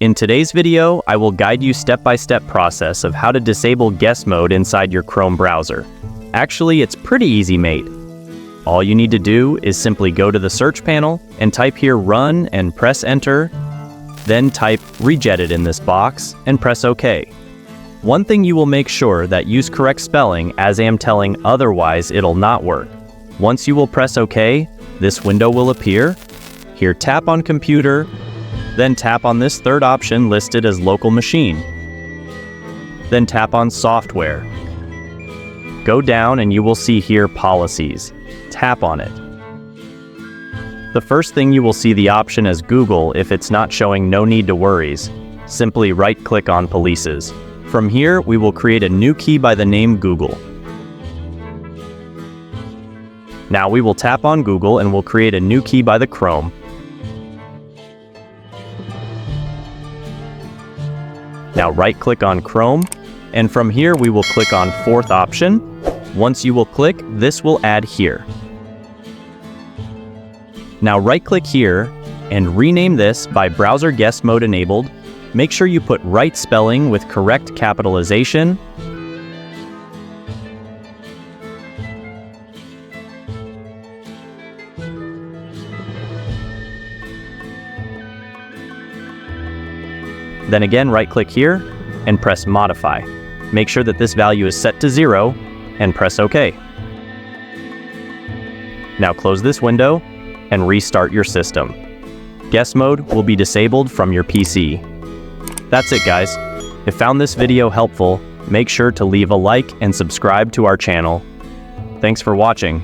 In today's video, I will guide you step-by-step process of how to disable guest mode inside your Chrome browser. Actually, it's pretty easy, mate. All you need to do is simply go to the search panel and type here run and press enter, then type regetted in this box and press OK. One thing you will make sure that use correct spelling, as I am telling, otherwise it'll not work. Once you will press OK, this window will appear. Here tap on computer, then tap on this third option listed as local machine. Then tap on software. Go down and you will see here policies. Tap on it. The first thing you will see the option as Google. If it's not showing, no need to worries. Simply right-click on policies. From here, we will create a new key by the name Google. Now we will tap on Google and we'll create a new key by the Chrome. Now right-click on Chrome, and from here we will click on fourth option. Once you will click, this will add here. Now right-click here and rename this by Browser Guest Mode Enabled. Make sure you put right spelling with correct capitalization. Then again, right-click here and press Modify. Make sure that this value is set to 0 and press OK. Now close this window and restart your system. Guest mode will be disabled from your PC. That's it, guys. If you found this video helpful, make sure to leave a like and subscribe to our channel. Thanks for watching.